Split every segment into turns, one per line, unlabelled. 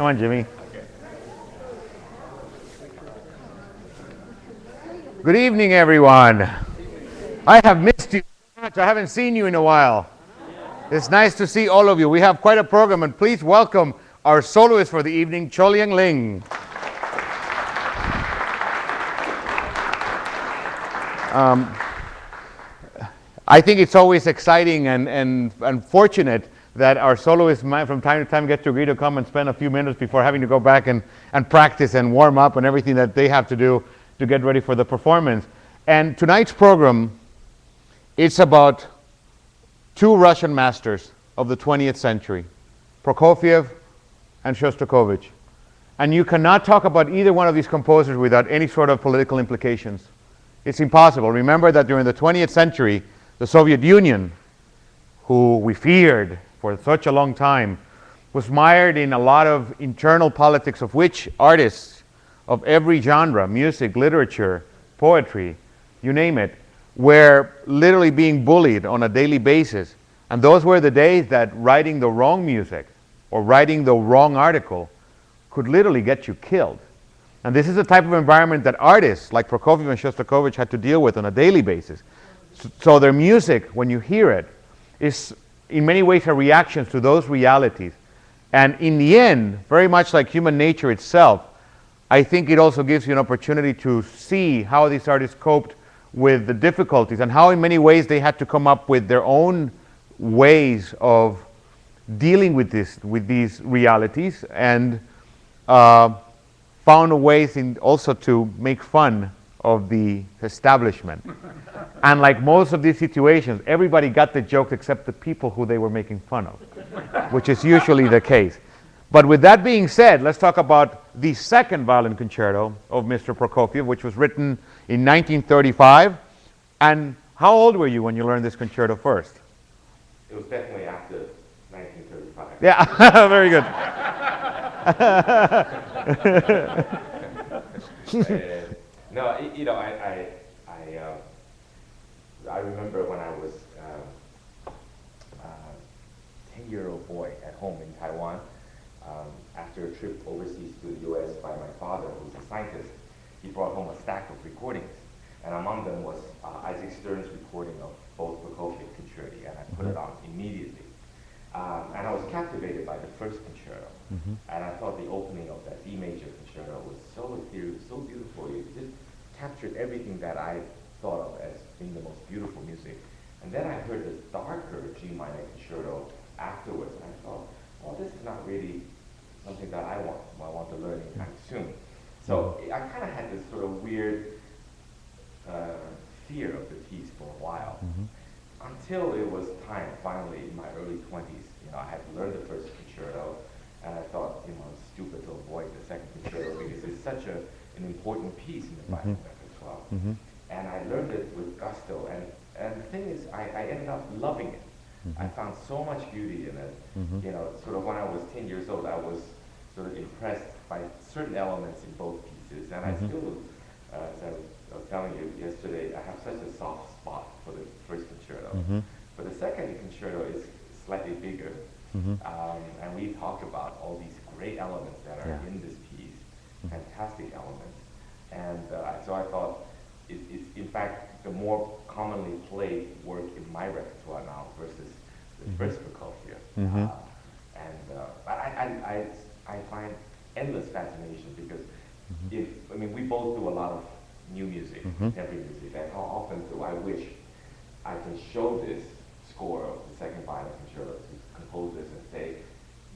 Come on, Jimmy. Good evening, everyone. I have missed you so much. I haven't seen you in a while. It's nice to see all of you. We have quite a program, and please welcome our soloist for the evening, Cho-Liang. I think it's always exciting and fortunate that our soloists might from time to time get to agree to come and spend a few minutes before having to go back and practice and warm up and everything that they have to do to get ready for the performance. And tonight's program, it's about two Russian masters of the 20th century, Prokofiev and Shostakovich. And you cannot talk about either one of these composers without any sort of political implications. It's impossible. Remember that during the 20th century, the Soviet Union, who we feared for such a long time, was mired in a lot of internal politics, of which artists of every genre, music, literature, poetry, you name it, were literally being bullied on a daily basis. And those were the days that writing the wrong music or writing the wrong article could literally get you killed. And this is the type of environment that artists like Prokofiev and Shostakovich had to deal with on a daily basis. So their music, when you hear it, is in many ways a reaction to those realities. And in the end, very much like human nature itself, I think it also gives you an opportunity to see how these artists coped with the difficulties and how in many ways they had to come up with their own ways of dealing with these realities, and found ways also to make fun of the establishment. And like most of these situations, everybody got the joke except the people who they were making fun of, which is usually the case. But with that being said, let's talk about the second violin concerto of Mr. Prokofiev, which was written in 1935. And how old were you when you learned this concerto first?
It was definitely after 1935.
Yeah, very good.
No, you know, I remember when I was a 10-year-old boy at home in Taiwan, after a trip overseas to the U.S. by my father, who's a scientist. He brought home a stack of recordings, and among them was Isaac Stern's recording of both Prokofiev concerti, and I put it on immediately. And I was captivated by the first concerto, and I thought the opening of that D major concerto was so ethereal, so beautiful. It just captured everything that I thought of as being the most beautiful music. And then I heard the darker G minor concerto afterwards, and I thought, well, this is not really something that I want to learn anytime soon. So I kind of had this sort of weird fear of the piece for a while, until it was time, finally, in my early 20s. You know, I had to learn the first concerto, and I thought, you know, it's stupid to avoid the second concerto because it's such an important piece in the violin repertoire. And I learned it with gusto, and the thing is, I ended up loving it. I found so much beauty in it. You know, sort of when I was 10 years old, I was sort of impressed by certain elements in both pieces, and I still, as I was telling you yesterday, I have such a soft spot for the first concerto. But the second concerto is slightly bigger, and we talk about all these great elements that are in this piece, fantastic elements. And so I thought, it's in fact the more commonly played work in my repertoire now versus the first Prokofiev. I find endless fascination because I mean, we both do a lot of new music, contemporary music, and how often do I wish I can show this score of the second violin concerto to composers and say,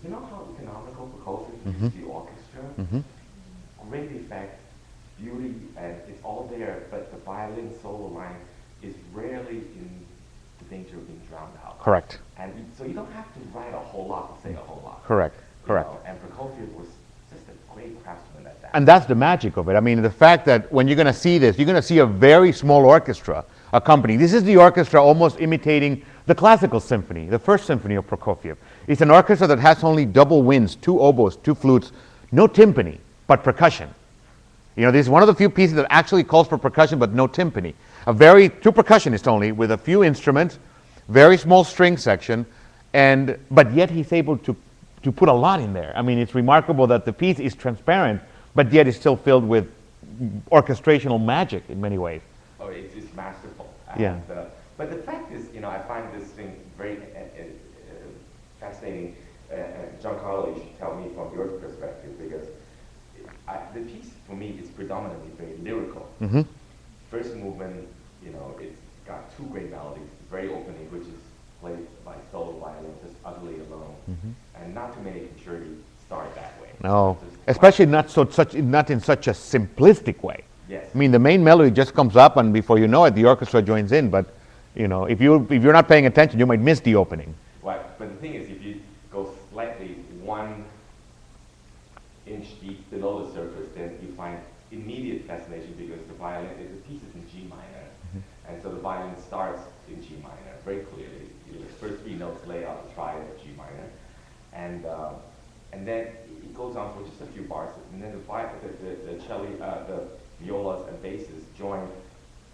you know how economical Prokofiev used the orchestra? Great effect, beauty, and it's all there, but the violin solo line is rarely in the danger of being drowned out.
Correct.
And so you don't have to write a whole lot to say a whole lot.
Correct. Correct.
You know, and Prokofiev was just a great craftsman at that.
And that's the magic of it. I mean, the fact that when you're going to see this, you're going to see a very small orchestra accompanying. This is the orchestra almost imitating the classical symphony, the first symphony of Prokofiev. It's an orchestra that has only double winds, 2 oboes, 2 flutes, no timpani, but percussion. You know, this is one of the few pieces that actually calls for percussion, but no timpani. 2 percussionists only, with a few instruments, very small string section, but yet he's able to to put a lot in there. I mean, it's remarkable that the piece is transparent, but yet it's still filled with orchestrational magic in many ways.
Oh, it's masterful.
Yeah.
And, but the fact is, you know, I find this thing very fascinating. Giancarlo, you should tell me from your perspective, because the piece for me is predominantly very lyrical.
Mm-hmm.
First movement, you know, it's got two great melodies, very opening, which is played by solo violin, just utterly alone, and not too many concerti start that way.
No,
Just
especially not in such a simplistic way.
Yes.
I mean, the main melody just comes up, and before you know it, the orchestra joins in. But you know, if you're not paying attention, you might miss the opening.
Right, but the thing is, if you go slightly 1 inch deep below the surface, then you find immediate fascination, because the violin, the piece is in G minor, and so the violin starts in G minor very clearly. The first 3 notes lay out the triad of G minor, and then it goes on for just a few bars, and then the violas and basses join.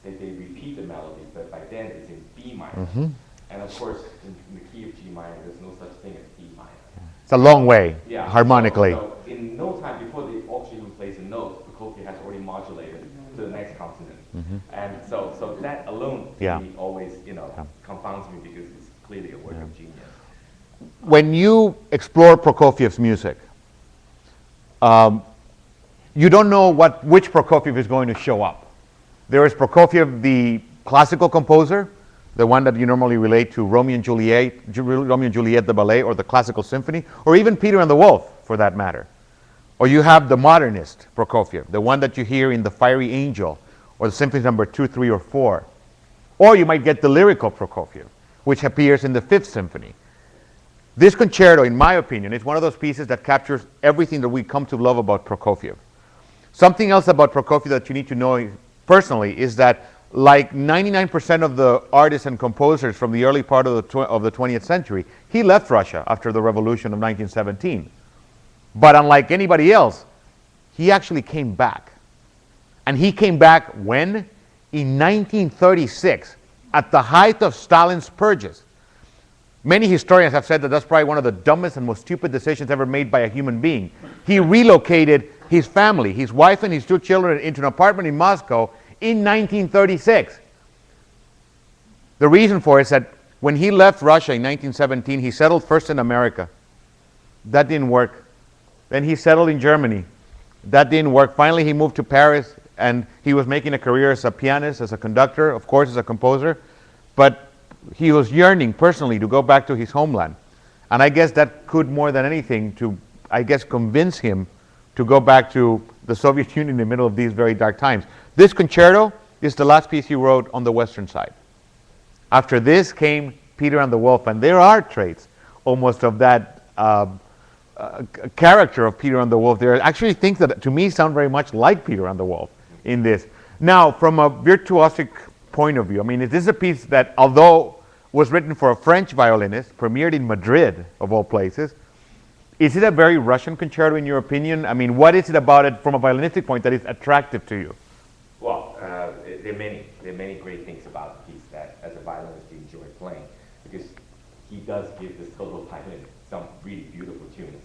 They repeat the melody, but by then it's in B minor. And of course, in the key of G minor, there's no such thing as B minor.
It's a long way,
Yeah,
harmonically.
So in no time, before the orchestra even plays a note, Prokofiev has already modulated to the next consonant. And so that alone, to me, always, you know, confounds me, because it's clearly a work of genius.
When you explore Prokofiev's music, you don't know which Prokofiev is going to show up. There is Prokofiev, the classical composer, the one that you normally relate to Romeo and Juliet, the ballet, or the classical symphony, or even Peter and the Wolf, for that matter. Or you have the modernist Prokofiev, the one that you hear in The Fiery Angel, or the symphonies number 2, 3, or 4. Or you might get the lyrical Prokofiev, which appears in the 5th Symphony. This concerto, in my opinion, is one of those pieces that captures everything that we come to love about Prokofiev. Something else about Prokofiev that you need to know personally is that, like 99% of the artists and composers from the early part of the 20th century, he left Russia after the revolution of 1917. But unlike anybody else, he actually came back. And he came back when? In 1936, at the height of Stalin's purges. Many historians have said that that's probably one of the dumbest and most stupid decisions ever made by a human being. He relocated his family, his wife and his 2 children, into an apartment in Moscow in 1936. The reason for it is that when he left Russia in 1917, he settled first in America. That didn't work. Then he settled in Germany. That didn't work. Finally, he moved to Paris, and he was making a career as a pianist, as a conductor, of course, as a composer. But he was yearning personally to go back to his homeland. And I guess that could, more than anything, convince him to go back to the Soviet Union in the middle of these very dark times. This concerto is the last piece he wrote on the Western side. After this came Peter and the Wolf, and there are traits almost of that character of Peter and the Wolf. There are actually things that, to me, sound very much like Peter and the Wolf in this. Now, from a virtuosic point of view, I mean, this is a piece that, although was written for a French violinist, premiered in Madrid, of all places, is it a very Russian concerto in your opinion? I mean, what is it about it from a violinistic point that is attractive to you?
Well, there are many great things about the piece that, as a violinist, you enjoy playing, because he does give the solo violin some really beautiful tunes.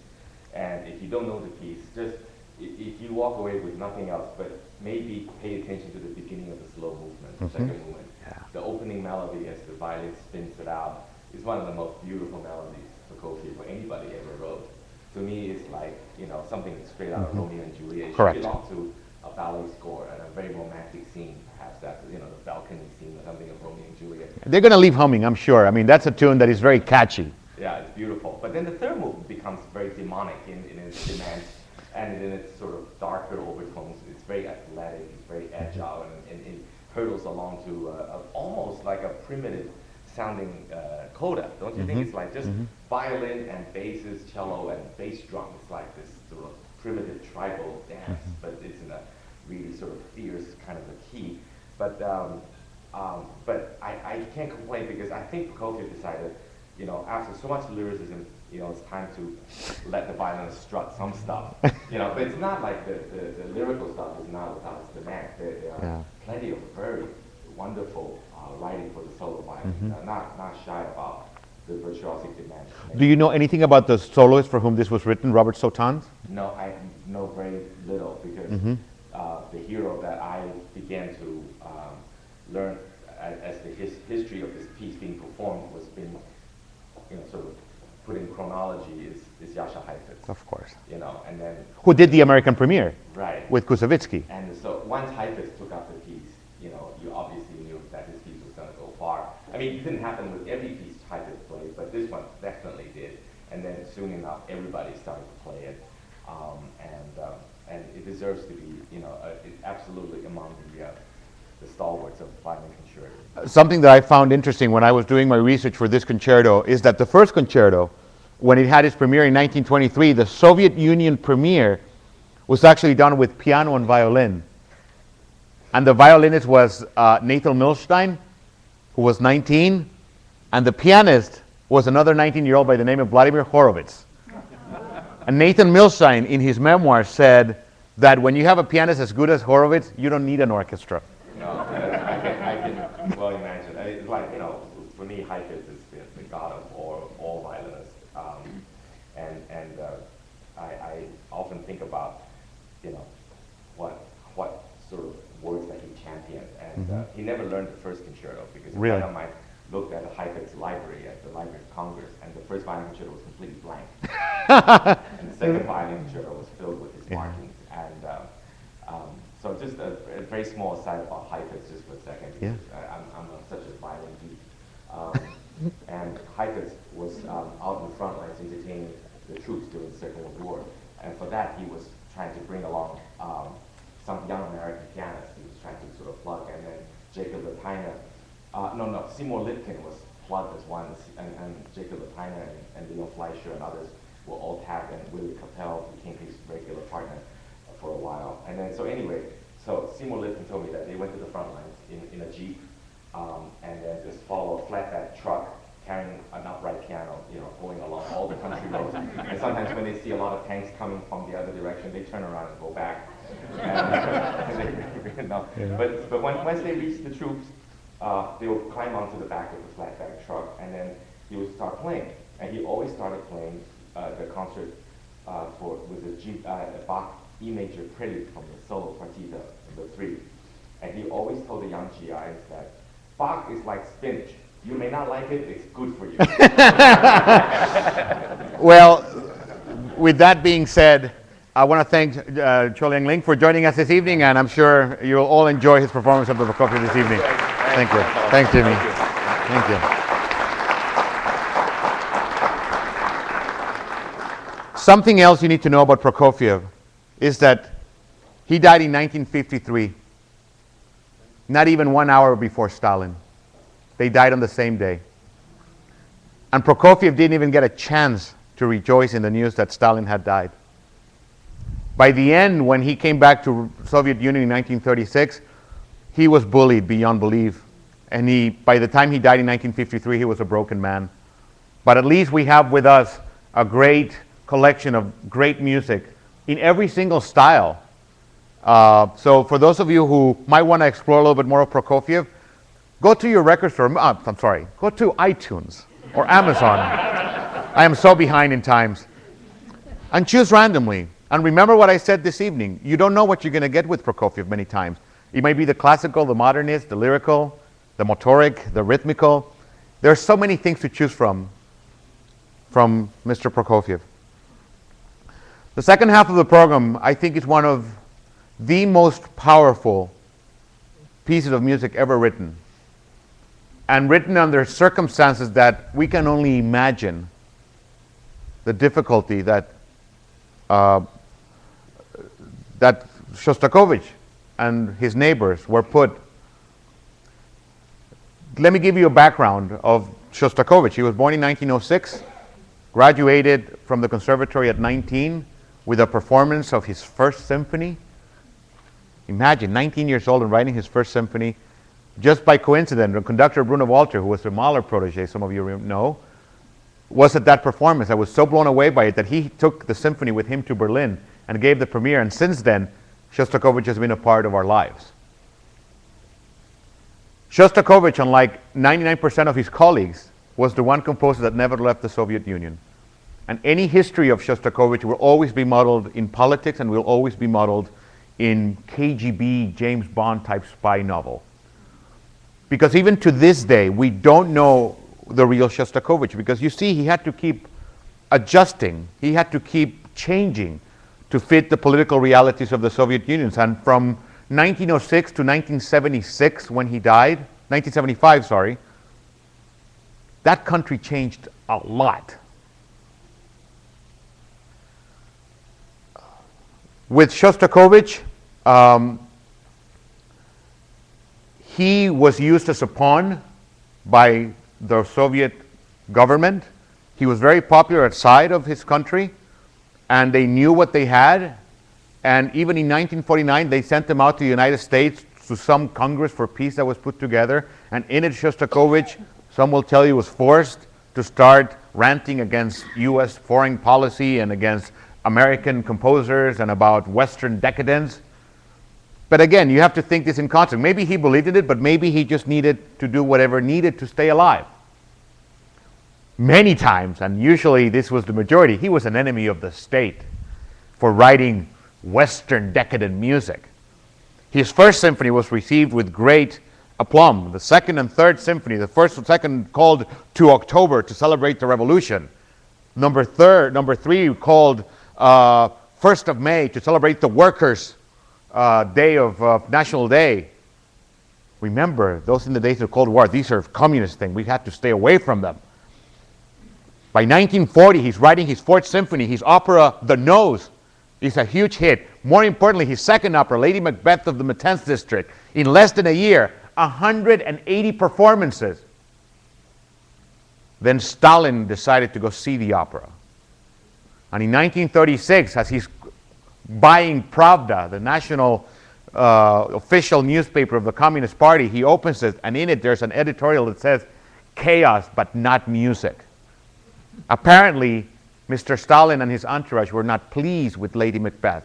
And if you don't know the piece, just if you walk away with nothing else, but maybe pay attention to the beginning of the slow movement, the second movement. The opening melody, as the violin spins it out, is one of the most beautiful melodies Prokofiev or anybody ever wrote. To me, it's like, you know, something straight out of Romeo and Juliet.
Correct.
It belongs to a ballet score and a very romantic scene, perhaps that, you know, the balcony scene or something of Romeo and Juliet.
They're going to leave humming, I'm sure. I mean, that's a tune that is very catchy.
Yeah, it's beautiful. But then the third movement becomes very demonic in its demands and in its sort of darker overtones. It's very athletic, it's very agile, and it hurtles along to almost like a primitive sounding coda. Don't you think it's like just violin and basses, cello and bass drum? It's like this sort of primitive tribal dance, but it's in a really sort of fierce kind of a key. But I can't complain, because I think Prokofiev decided, you know, after so much lyricism, you know, it's time to let the violinist strut some stuff. You know, but it's not like the lyrical stuff is not without its demand. There are plenty of very wonderful writing for the solo violin. Not shy about the virtuosic dimension.
Do you know anything about the soloist for whom this was written, Robert Sotan?
No, I know very little because the hero that I began to learn as the history of this piece being performed was been, sort of put in chronology is Jascha Heifetz.
Of course.
And then
Who did the American premiere?
Right.
With Kusevitsky.
And so once Heifetz took up the piece, you obviously knew that this piece was going to go far. I mean, it didn't happen with every piece Heifetz played, but this one definitely did. And then soon enough, everybody started to play it, and it deserves to be, absolutely among the stalwarts of violin concerto.
Something that I found interesting when I was doing my research for this concerto is that the first concerto, when it had its premiere in 1923, the Soviet Union premiere was actually done with piano and violin. And the violinist was Nathan Milstein, who was 19, and the pianist was another 19-year-old by the name of Vladimir Horowitz. And Nathan Milstein, in his memoirs, said that when you have a pianist as good as Horowitz, you don't need an orchestra.
No, I can well imagine. It's like, for me, Heifetz is the god of all violinists. I often think about, what sort of words that he championed. And he never learned the first concerto because a friend of mine looked at the Heifetz library at the Library of Congress, and the first violin concerto was completely blank. And the second violin concerto was filled with his markings. And so just a very small aside about Heifetz just for a second, because I'm such a violin geek. And Heifetz was out in the front lines entertaining the troops during the Second World War. And for that, he was trying to bring along some young American pianists. He was trying to sort of plug, and then Jacob Lepina, Seymour Litkin was plugged as one, and Jacob Lepina and Leon Fleischer and others were all tapped, and Willie Capel became his regular partner for a while. And then, so Seymour Litkin told me that they went to the front lines in a Jeep, and then just follow a flatbed truck carrying an upright piano, going along all the country roads. And sometimes when they see a lot of tanks coming from the other direction, they turn around and go back. But once they reach the troops, they would climb onto the back of the flatbed truck, and then he would start playing. And he always started playing the concert with the Bach E major prelude from the solo partita, the 3. And he always told the young GIs that Bach is like spinach. You may not like it, it's good for you.
Well, with that being said, I want to thank Cho-Liang for joining us this evening, and I'm sure you'll all enjoy his performance of the Prokofiev this evening. Thank you. Thanks, Jimmy. Thank you. Something else you need to know about Prokofiev is that he died in 1953, not even 1 hour before Stalin. They died on the same day. And Prokofiev didn't even get a chance to rejoice in the news that Stalin had died. By the end, when he came back to Soviet Union in 1936, he was bullied beyond belief. And by the time he died in 1953, he was a broken man. But at least we have with us a great collection of great music in every single style. So for those of you who might want to explore a little bit more of Prokofiev, go to your record store, go to iTunes or Amazon. I am so behind in times. And choose randomly. And remember what I said this evening. You don't know what you're going to get with Prokofiev many times. It might be the classical, the modernist, the lyrical, the motoric, the rhythmical. There are so many things to choose from Mr. Prokofiev. The second half of the program, I think, is one of the most powerful pieces of music ever written. And written under circumstances that we can only imagine the difficulty that Shostakovich and his neighbors were put. Let me give you a background of Shostakovich. He was born in 1906, graduated from the conservatory at 19 with a performance of his first symphony. Imagine, 19 years old and writing his first symphony. Just by coincidence, the conductor Bruno Walter, who was a Mahler protege, some of you know, was at that performance. I was so blown away by it that he took the symphony with him to Berlin and gave the premiere, and since then, Shostakovich has been a part of our lives. Shostakovich, unlike 99% of his colleagues, was the one composer that never left the Soviet Union. And any history of Shostakovich will always be modeled in politics and will always be modeled in KGB, James Bond type spy novel. Because even to this day, we don't know the real Shostakovich, because you see, he had to keep adjusting, he had to keep changing to fit the political realities of the Soviet Union. And from 1906 to 1976, when he died, 1975, sorry, that country changed a lot. With Shostakovich, he was used as a pawn by the Soviet government. He was very popular outside of his country, and they knew what they had. And even in 1949, they sent him out to the United States to some Congress for Peace that was put together. And in it, Shostakovich, some will tell you, was forced to start ranting against U.S. foreign policy and against American composers and about Western decadence. But again, you have to think this in context. Maybe he believed in it, but maybe he just needed to do whatever needed to stay alive. Many times, and usually this was the majority, he was an enemy of the state for writing Western decadent music. His first symphony was received with great aplomb. The second and third symphony, the first and second called To October to celebrate the revolution. Number three called 1st of May to celebrate the workers' day of National Day. Remember, those in the days of the Cold War, these are communist things. We had to stay away from them. By 1940, he's writing his fourth symphony. His opera, The Nose, is a huge hit. More importantly, his second opera, Lady Macbeth of the Matenz District, in less than a year, 180 performances. Then Stalin decided to go see the opera. And in 1936, as he's buying Pravda, the national official newspaper of the Communist Party, he opens it, and in it there's an editorial that says, "Chaos, but not music." Apparently, Mr. Stalin and his entourage were not pleased with Lady Macbeth.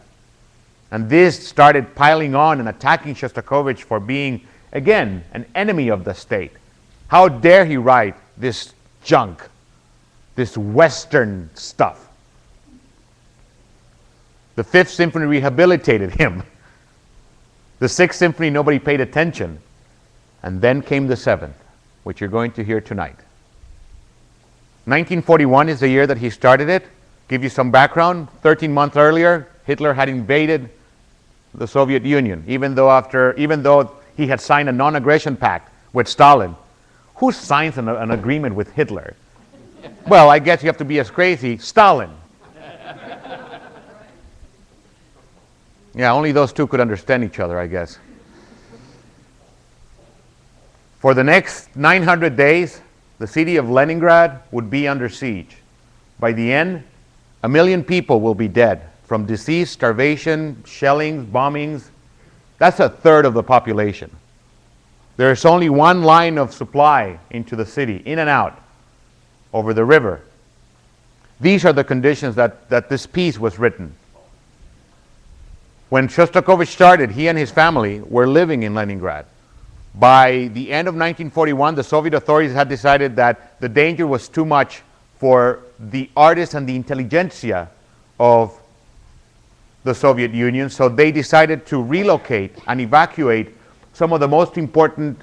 And this started piling on and attacking Shostakovich for being, again, an enemy of the state. How dare he write this junk, this Western stuff? The Fifth Symphony rehabilitated him. The Sixth Symphony, nobody paid attention. And then came the Seventh, which you're going to hear tonight. 1941 is the year that he started it. Give you some background. 13 months earlier, Hitler had invaded the Soviet Union, even though he had signed a non-aggression pact with Stalin. Who signs an agreement with Hitler? Well, I guess you have to be as crazy. Stalin. Yeah, only those two could understand each other, I guess. For the next 900 days, the city of Leningrad would be under siege. By the end, 1 million people will be dead from disease, starvation, shellings, bombings. That's a third of the population. There's only one line of supply into the city, in and out, over the river. These are the conditions that this piece was written. When Shostakovich started, he and his family were living in Leningrad. By the end of 1941, the Soviet authorities had decided that the danger was too much for the artists and the intelligentsia of the Soviet Union, so they decided to relocate and evacuate some of the most important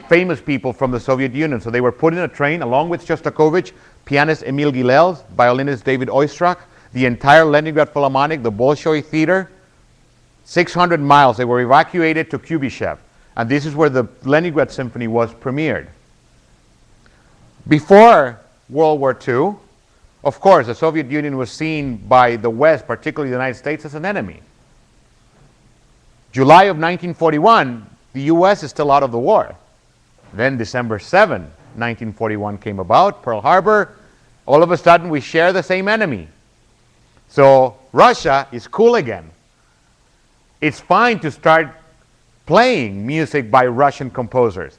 famous people from the Soviet Union. So they were put in a train along with Shostakovich, pianist Emil Gilels, violinist David Oistrakh, the entire Leningrad Philharmonic, the Bolshoi Theater. 600 miles, they were evacuated to Kubyshev. And this is where the Leningrad Symphony was premiered. Before World War II, of course, the Soviet Union was seen by the West, particularly the United States, as an enemy. July of 1941, the US is still out of the war. Then December 7, 1941 came about, Pearl Harbor. All of a sudden, we share the same enemy. So Russia is cool again. It's fine to start playing music by Russian composers,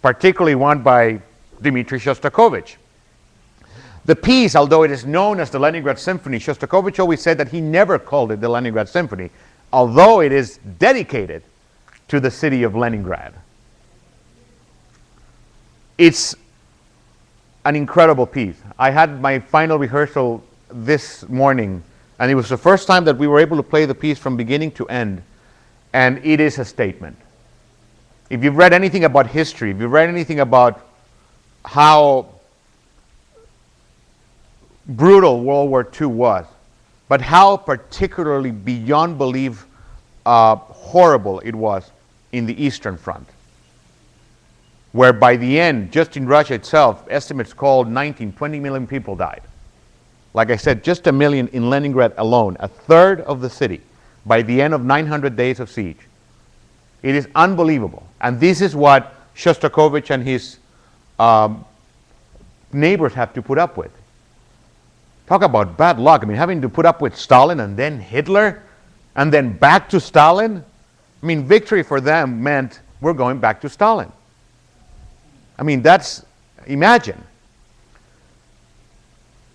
particularly one by Dmitri Shostakovich. The piece, although it is known as the Leningrad Symphony, Shostakovich always said that he never called it the Leningrad Symphony, although it is dedicated to the city of Leningrad. It's an incredible piece. I had my final rehearsal this morning, and it was the first time that we were able to play the piece from beginning to end, and it is a statement. If you've read anything about history, if you've read anything about how brutal World War II was, but how particularly beyond belief horrible it was in the Eastern Front, where by the end, just in Russia itself, estimates called 20 million people died. Like I said, just 1 million in Leningrad alone, a third of the city, by the end of 900 days of siege. It is unbelievable. And this is what Shostakovich and his neighbors have to put up with. Talk about bad luck. I mean, having to put up with Stalin and then Hitler and then back to Stalin. I mean, victory for them meant we're going back to Stalin. I mean, that's, imagine.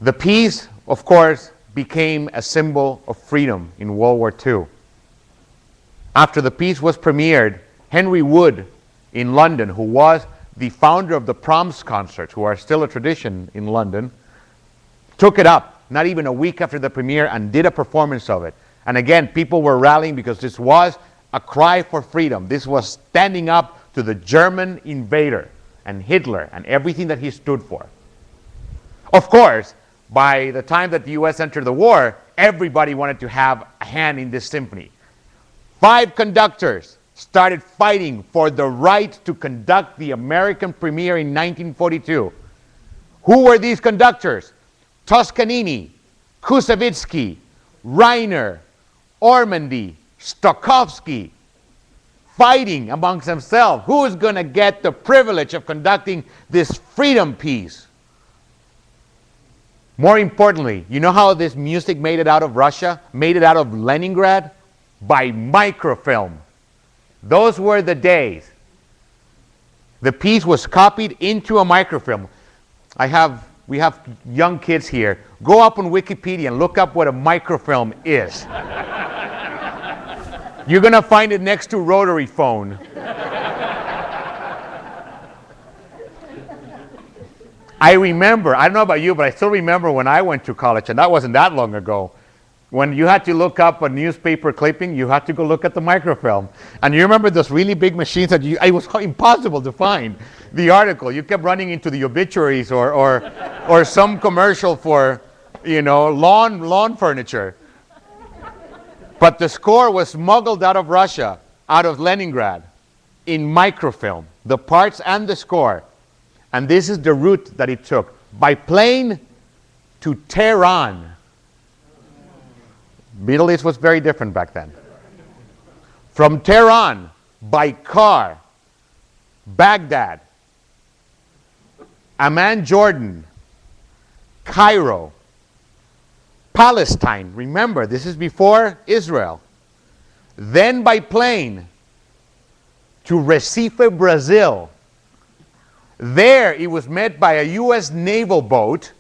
The piece, of course, became a symbol of freedom in World War II. After the piece was premiered, Henry Wood in London, who was the founder of the Proms concerts, who are still a tradition in London, took it up, not even a week after the premiere, and did a performance of it. And again, people were rallying because this was a cry for freedom. This was standing up to the German invader and Hitler and everything that he stood for. Of course, by the time that the US entered the war, everybody wanted to have a hand in this symphony. 5 conductors started fighting for the right to conduct the American premiere in 1942. Who were these conductors? Toscanini, Kusevitsky, Reiner, Ormandy, Stokowski, fighting amongst themselves. Who is going to get the privilege of conducting this freedom piece? More importantly, you know how this music made it out of Russia, made it out of Leningrad? By microfilm. Those were the days. The piece was copied into a microfilm. We have young kids here. Go up on Wikipedia and look up what a microfilm is. You're going to find it next to rotary phone. I remember, I don't know about you, but I still remember when I went to college, and that wasn't that long ago, when you had to look up a newspaper clipping, you had to go look at the microfilm. And you remember those really big machines that it was impossible to find the article. You kept running into the obituaries or some commercial for, lawn furniture. But the score was smuggled out of Russia, out of Leningrad, in microfilm, the parts and the score. And this is the route that it took. By plane to Tehran. Middle East was very different back then. From Tehran, by car, Baghdad, Amman, Jordan, Cairo, Palestine. Remember, this is before Israel. Then by plane to Recife, Brazil. There it was met by a U.S. naval boat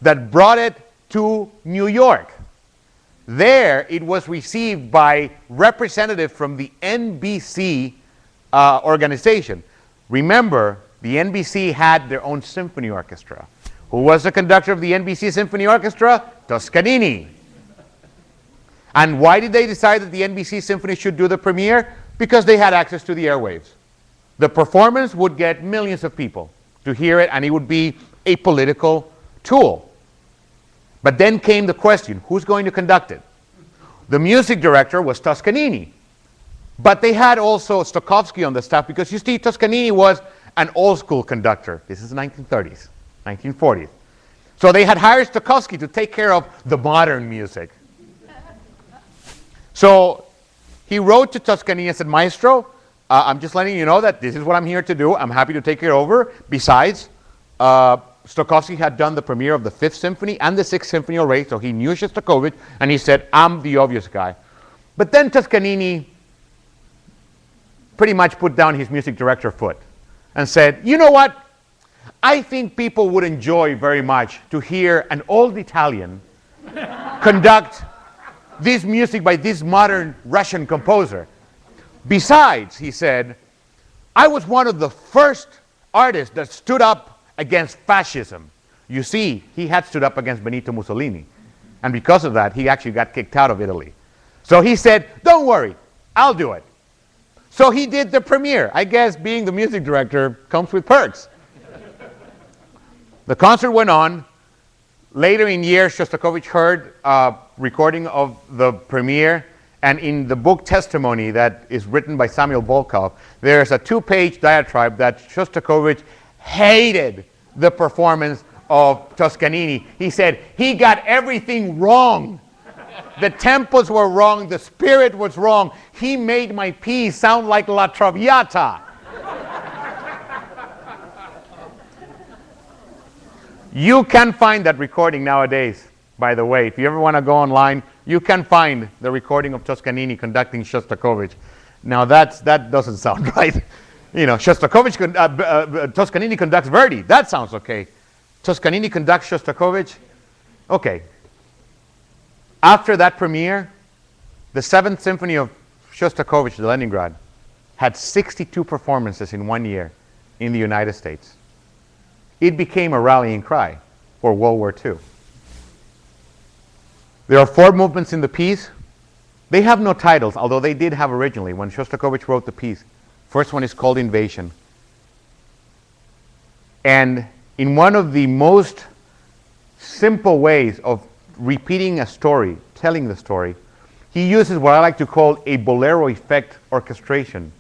that brought it to New York. There it was received by representatives from the NBC organization. Remember, the NBC had their own symphony orchestra. Who was the conductor of the NBC Symphony Orchestra? Toscanini. And why did they decide that the NBC Symphony should do the premiere? Because they had access to the airwaves. The performance would get millions of people to hear it, and it would be a political tool. But then came the question, who's going to conduct it? The music director was Toscanini. But they had also Stokowski on the staff, because you see, Toscanini was an old school conductor. This is the 1930s, 1940s. So they had hired Stokowski to take care of the modern music. So he wrote to Toscanini and said, Maestro, I'm just letting you know that this is what I'm here to do. I'm happy to take it over. Besides, Stokowski had done the premiere of the 5th Symphony and the 6th Symphony already, so he knew Shostakovich, and he said, I'm the obvious guy. But then Toscanini pretty much put down his music director foot and said, you know what? I think people would enjoy very much to hear an old Italian conduct this music by this modern Russian composer. Besides, he said, I was one of the first artist that stood up against fascism. You see, he had stood up against Benito Mussolini. And because of that, he actually got kicked out of Italy. So he said, don't worry, I'll do it. So he did the premiere. I guess being the music director comes with perks. The concert went on. Later in years, Shostakovich heard a recording of the premiere, and in the book Testimony that is written by Samuel Volkov, there's a 2-page diatribe that Shostakovich hated the performance of Toscanini. He said, he got everything wrong. The tempos were wrong, the spirit was wrong. He made my piece sound like La Traviata. You can find that recording nowadays, by the way. If you ever want to go online, you can find the recording of Toscanini conducting Shostakovich. Now that doesn't sound right. You know, Toscanini conducts Verdi. That sounds okay. Toscanini conducts Shostakovich. Okay. After that premiere, the 7th Symphony of Shostakovich, the Leningrad, had 62 performances in 1 year in the United States. It became a rallying cry for World War II. There are 4 movements in the piece. They have no titles, although they did have originally when Shostakovich wrote the piece. First one is called Invasion. And in one of the most simple ways of repeating a story, telling the story, he uses what I like to call a bolero effect orchestration.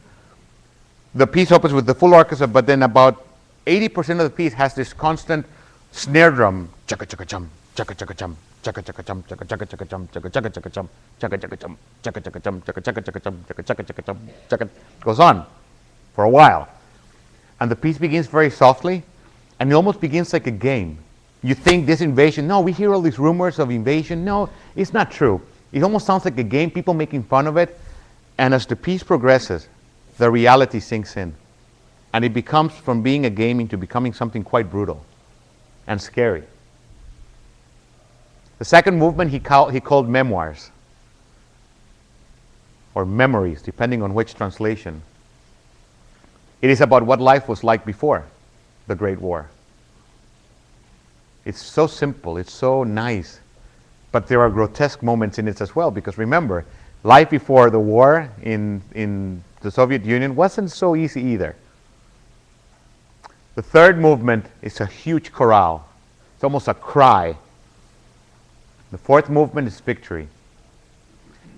The piece opens with the full orchestra, but then about 80% of the piece has this constant snare drum, chaka chaka chum, chaka chaka chum, chaka chaka chum, chaka chaka chaka chum, chaka chaka chaka chum, chaka chaka chum, chaka chaka chum, chaka chaka chaka chum, chaka chaka chaka chum, chaka. Goes on for a while, and the piece begins very softly, and it almost begins like a game. You think this invasion? No, we hear all these rumors of invasion. No, it's not true. It almost sounds like a game, people making fun of it, and as the piece progresses, the reality sinks in. And it becomes from being a game into becoming something quite brutal and scary. The second movement he called Memoirs, or Memories, depending on which translation. It is about what life was like before the Great War. It's so simple, it's so nice, but there are grotesque moments in it as well, because remember, life before the war in the Soviet Union wasn't so easy either. The third movement is a huge chorale. It's almost a cry. The fourth movement is Victory.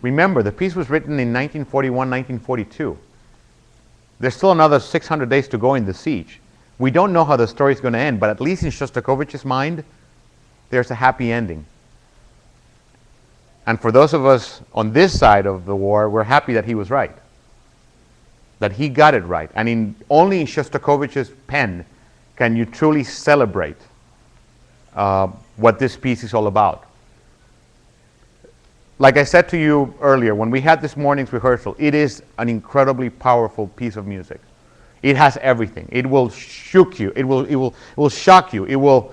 Remember, the piece was written in 1941, 1942. There's still another 600 days to go in the siege. We don't know how the story is going to end, but at least in Shostakovich's mind, there's a happy ending. And for those of us on this side of the war, we're happy that he was right, that he got it right. And only in Shostakovich's pen can you truly celebrate what this piece is all about. Like I said to you earlier, when we had this morning's rehearsal, it is an incredibly powerful piece of music. It has everything. It will shock you. It will shock you. It will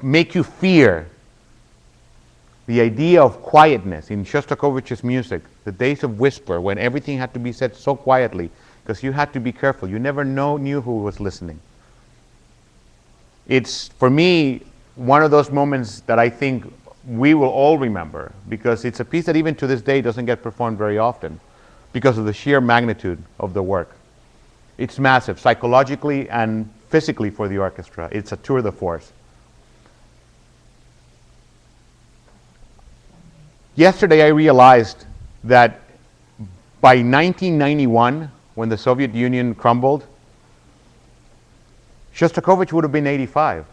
make you fear. The idea of quietness in Shostakovich's music, the days of whisper, when everything had to be said so quietly, because you had to be careful. You never knew who was listening. It's, for me, one of those moments that I think we will all remember, because it's a piece that even to this day doesn't get performed very often because of the sheer magnitude of the work. It's massive, psychologically and physically for the orchestra. It's a tour de force. Yesterday I realized that by 1991, when the Soviet Union crumbled, Shostakovich would have been 85,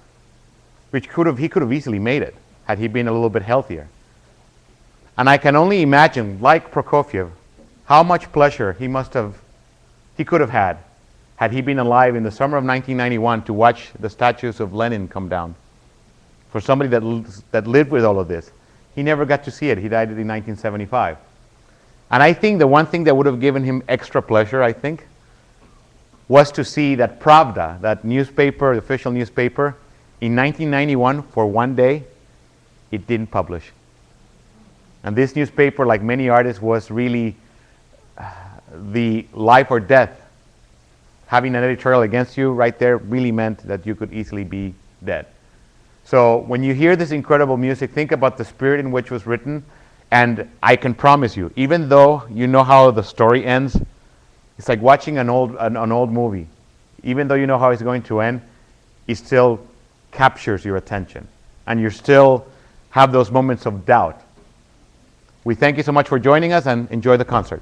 which he could have easily made it had he been a little bit healthier. And I can only imagine, like Prokofiev, how much pleasure he could have had he been alive in the summer of 1991 to watch the statues of Lenin come down. For somebody that lived with all of this. He never got to see it. He died in 1975. And I think the one thing that would have given him extra pleasure, I think, was to see that Pravda, that newspaper, the official newspaper, in 1991, for one day, it didn't publish. And this newspaper, like many artists, was really the life or death having an editorial against you right there really meant that you could easily be dead. So when you hear this incredible music, think about the spirit in which it was written, and I can promise you, even though you know how the story ends, it's like watching an old movie. Even though you know how it's going to end, it still captures your attention, and you still have those moments of doubt. We thank you so much for joining us, and enjoy the concert.